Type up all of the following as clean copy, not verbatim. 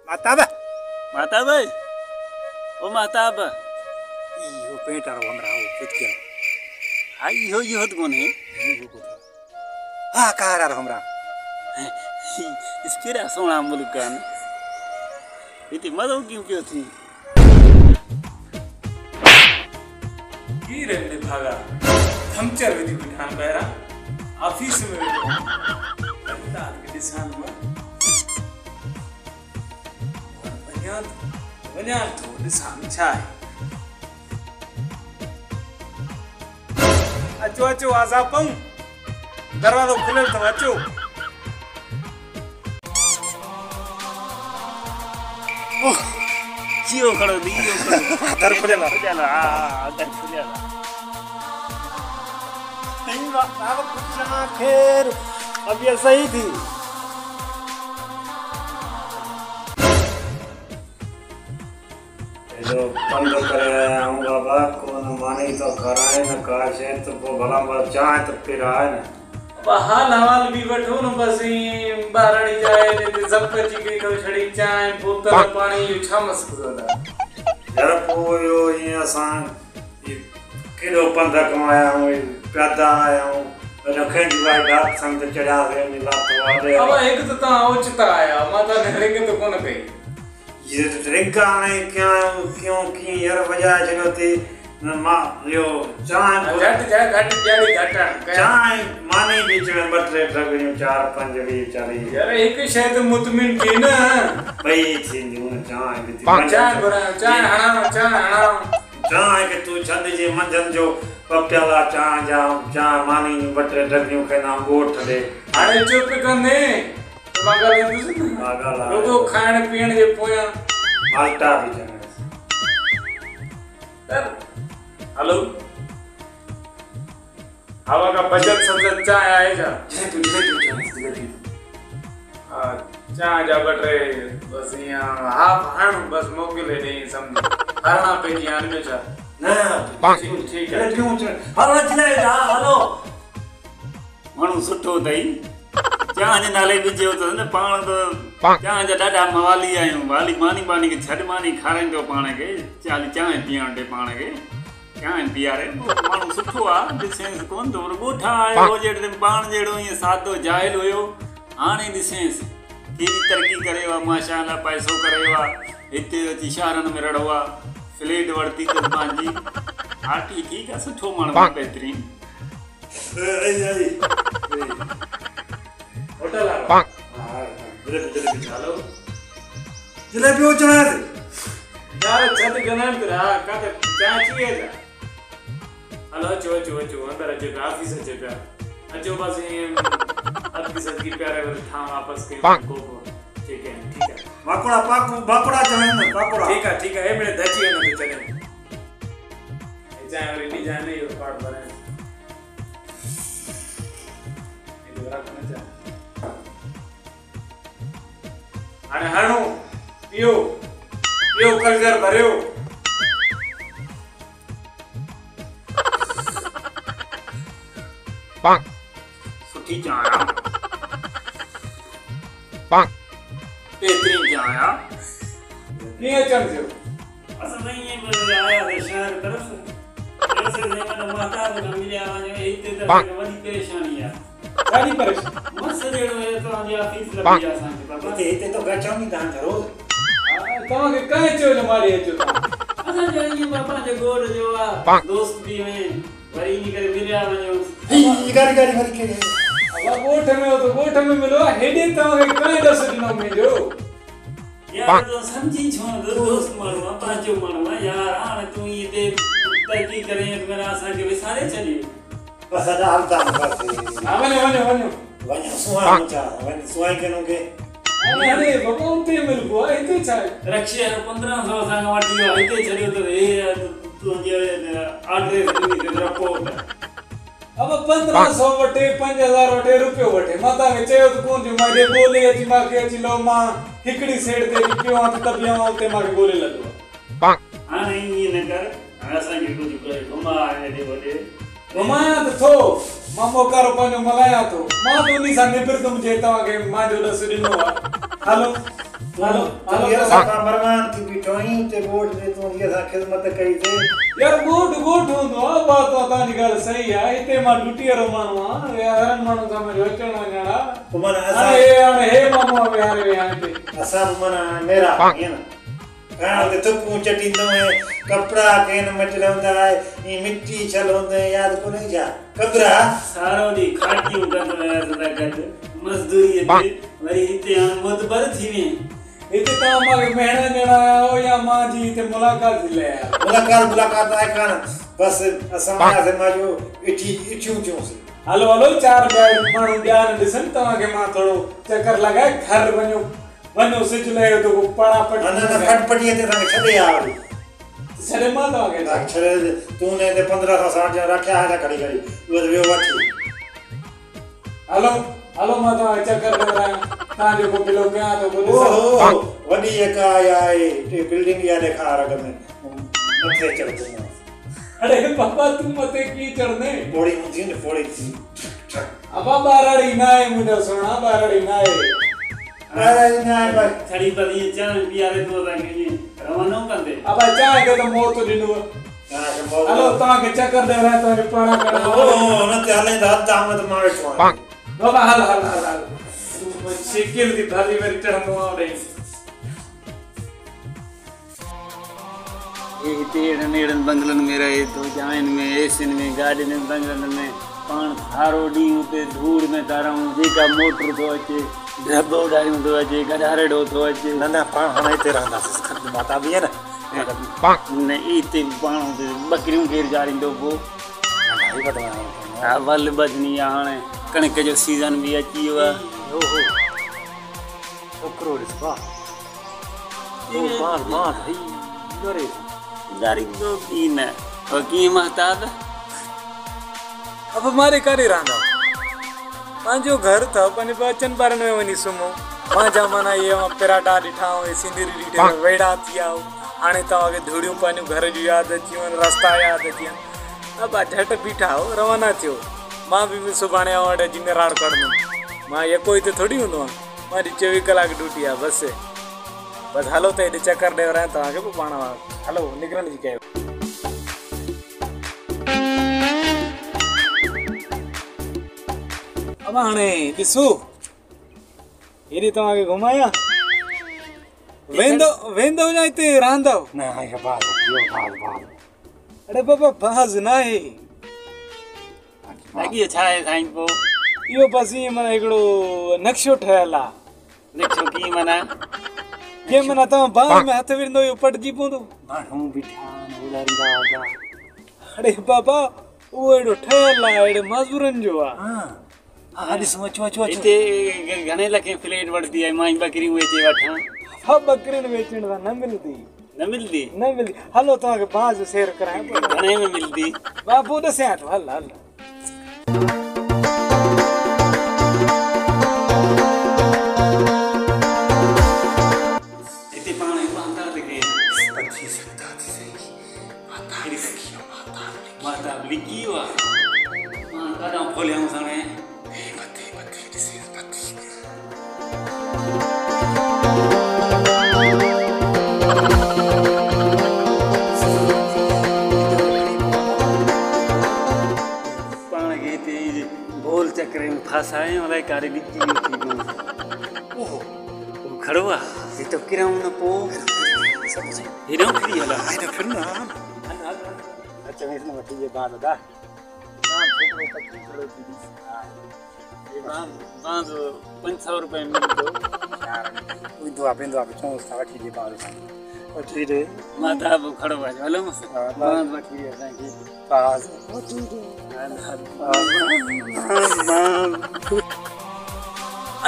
Mata ba? Mata ba? O mata ba? Iyo petar wamra o kitya. Hai yo hot kone? Ha karar hamra. Iskira sona mulukan. Iti mado क्यों थी? गिरे ने भागा थमचर विधि बिठान बैरा office में लगता के दिसान में बनिया तो दिसान चाय अचो आजापं दरवाजा खुले तो अचो Cio kalau dia Dar khulala. Dar khulala. नहीं बाबा कुछ ना खैर अब ये सही थी जो बंद करे हूँ बाबा कौन माने तो कराए न काशे तो वो भला मर जाए तो फिर आए न हाल हवाल भी बैठो न बस बारणी जाए ने सब चिकनी को छड़ी चाय बोतल पानी यू छमस गुजरदा यार पोयो ये आसान किलो पंदा कमाया हूँ पैदा आया हूँ रखें जुआ डाक संग चढ़ा से मिला तो आदे अब एक तो ता उचता आया माता ने रिंग तो कौन गई ये ड्रिंक आने क्यों की यार वजह चलोती मां यो चाय घट जाड़ी घटा चाय माने बीच में बटरे ट्रगणियों 4 5 20 40 यार एक शायद मुतमिन थी ना भाई थी नु चाय भी चाय के तू छंद जे मंजन जो पप्याला चाय मानी बटरे ट्रगणियों के नाम गोठ दे अरे चुप करने मागला लोगो खाण पीण जे पोया माल्टा भी जने हेलो हवा का बचत सब चाय आए जा चाय जा बटरे बस यहाँ हाफ हण बस मोकिले नहीं समझ हरना पे ज्ञान में जा ना ठीक है क्यों हलो चले जा हलो माण्हू सुठो अथई चांहि जे नाले विझियो अथसि न पाण त चांहि जा ॾाढा मवाली आहियूं वाली मानी खे छॾ मानी खाराईंदो पाण खे चांहि पीअण ॾे पाण खे चांहि पीआरे माण्हू सुठो आहे ॾिसेसि कोन थो ॻोठा आयो हुजे पाण जहिड़ो ईअं सादो जाहिल हुयो हाणे ॾिसेसि केॾी तरक़ी करेव आहे माशाअल्लाह पैसो करेव आहे हिते अची शहरनि में रहियो आहे फ्लैट वरिती अथसि पंहिंजी हा ठीकु आहे सुठो माण्हू आहे बहितरीन होटल आ हेलो जलेबी उचना है यार छत गनन करा का चाय चाहिए जा हेलो चो अंदर अचे ऑफिस अचे पिया अचो बस ऑफिस की प्यारे था वापस के को ठीक है बाकुड़ा चले ना बाकुड़ा ठीक है ए मेरे दची है ना चले चाय और रेडी जाने ये पार्ट बने ये दोरा करना चाह अरे हणो पियो कर्जर भरियो सुठी चांहि बेहतरीन चांहि नहीं अचन जो असल में ये आया है शहर तरफ ऐसे में माता ने मिलिया वने इते त वडी परेशानी है सारी परेशान मस्त रेड़ो है तो आज ऑफिस लगी जा सांगे बाबा इते तो गचानी दान करो तव्हां खे काहे चयो न मारे अचो असां जो ये बाबा जो गोड़ जो आ दोस्त भी हैं वरी नी करे मिलिया वने गाड़ी भरी के अब गोठ में हो तो गोठ में मिलो हेडे तव्हां खे काहे दस ॾिनो मुंहिंजो यार तो समझी छो दोस्त मारो पांचो मारो यार हाणे तू ये दे तरक्की करे मेरा असां के विसारे चली बस अदा हलता बस वने सुहाई के नो के अरे बाबा उते मिल गो इते छाए रक्षे 1500 संग वाटियो इते छरियो तो ए तू जे एड्रेस दी रिपोर्ट अब 1500 वटे 5000 वटे रुपयो वटे माता में चयो तो कोन जो मारे बोले अची माके अची लो मां हिकड़ी सेड ते पियो त तबिया उते माके बोले लगो हां ये न कर असां के कुछ करे घुमा आए दे वटे घुमाया तो थो मामो करो पंहिंजो मल्हायां थो मां तो उन्हीं सां निबिर तुम जे तव्हां खे मां जो ॾस ॾिनो आहे हलो हेलो तो ये सब मरमान की बिठोई ते वोट दे तू ये सा खिदमत कई थे यार वोट होंदो बात तो निकाल सही है इते मा ड्यूटी रो मानवा यार मानो समझ अचण वणा तो मन अरे हे मामू यार यहाँ पे असा मन मेरा ये ना कहाँ ते तुकू चटींदो है कपड़ा केन मचलंदा है ये मिट्टी चलोंदे याद को नहीं जा कबरा सारो दी खाटियूं कंदो है सदा गड मजदूरी ते वरी हिते हाणे मोतबर थी वे इते ता मागे मेहणा ॼणा हो या मां जी इते मुलाकात थी ले मुलाकात आए कान बस असां से माजो इठियूं से हलो चार गाड़ी माण्हू ॿिया न ॾिसनि तव्हांखे मां थोरो चकर लॻाए घर वञो सिज ले तो पड़ा पट न फटपटी ते तने छडे आ वरी छडे मां तव्हांखे छडे तूने ते 1560 ॼणा रखिया है घड़ी उहो वियो वठी हलो मां तव्हांखे चकर लॻायां तव्हां जेको बिलो कयां थो पोइ ओहो वॾी हिक आहे ते बिल्डिंग या ॾेखार अॻ में मथे चढ़ंदो अरे बाबा तू मथे की चढ़ने पोड़ी मुंहिंजी न पोड़ी अबा बारड़ी ना है मुंहिंजो सोना बारड़ी ना है अरे ना भाई छड़ी पदी चान पियारे तो रंगे रवानो कंदे अबा चाहे के तो मोत ॾिनो हलो तव्हांखे चकर दे रहा तव्हांखे पाणा करणो ओहो न ते हले त हद आमद मां वेठो आहियां बाबा हल तू शिकिल दी भाली मेरी चढ़ंदो आ ये तेड़ नेड़न बंगलन में रहे तो जाइन में एसिन में गाड़िन में बंगलन में पाण थारो डी उते धूड़ में ताराऊं जेका मोटर तो अचे ढबो डायूं तो अचे गडारेडो तो अचे न पाण हाणे हिते रहंदासीं खंड माता बि है न ने इते पाण ते बकरियूं केर जारींदो पो भाई बदमाश हा वल बजनी हाणे कणक जो सीजन भी अची वियो आहे ओहो छोकरो ॾिस ओ बार भाई डरे जारींदो की न तो की महताब अब मारे करे रहंदा पंहिंजो घर था पंहिंजे बचन बारन में वञी सुम्हो मां जा माना ये पेराटा ॾिठा सिंधरी ॾिठे वेड़ा थी आओ हाणे तव्हांखे धूड़ियूं पंहिंजूं घर जूं यादि अची वञनि रस्ता यादि अची वञनि अब झट बीठा हो रवाना थियो मां बि सुभाणे आऊं वटि जिन राड़ कढंदुमि मां यको हिते थोरी हूंदो आहियां मां 24 कलाक ड्यूटी आहे बस हलो त हेॾे चकर ॾेई रहिया तव्हांखे पोइ पाण हलो निकिरण जी कयो अब हाणे ॾिसो हेॾे तव्हांखे घुमाया वेंदो या हिते रहंदो न हे बाल अरे बाबा बाज़ न आहे बाकी छा आहे साईं पो इहो बसि ईअं माना हिकिड़ो नक्शो ठहियलु आहे नक्शो की माना के माना तव्हां बाज़ में हथ विझंदो इहो पटिजी पवंदो माण्हू बीठा ॿुधाईंदा हुआ अरे बाबा उहो अहिड़ो ठहियलु आहे अहिड़े मज़दूरनि जो आहे हा ॾिसो अचो हिते घणे लखे फ्लैट वठंदी आहे मां बकरियूं वेचे वठां हा बकरियुनि वेचण सां न मिलंदी हलो तव्हांखे बाज़ सैर करायां घणे में मिलंदी बाबू ॾसियां थो हल हिते पाण माता लॻे माता लिखी वियो आहे मां ॾाढा खोलियाऊं साणे गोल चक्कर में फंसाए अलाए कारे ॾिची ओहो खड़ो आहे ये तो किराऊं न पो हेॾो फिरी हला हेॾो फिर न अच्छा मैं इसमें वठी जे बाद दा बांस 500 रुपए मिलंदो विधवा पेंदो आप चों सा वठी जे बाद वठी रे माता बि खड़ो आहे हलो मस बांस वठी रे असांखे पास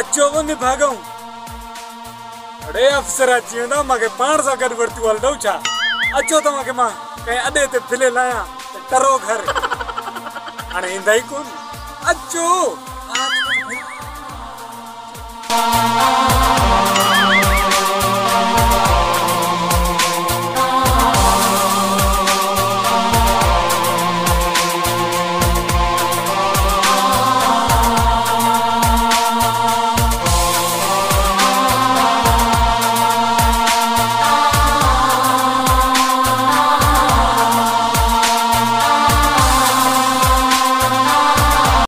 अचो वञ भागऊं अड़े अफ़सर अची वेंदा मूंखे पाण सां गॾु वरितियूं हलंदो छा अचो तव्हांखे मां कंहिं अॾे ते फिले लाहियां तरो घर हाणे ईंदा ई कोन अचो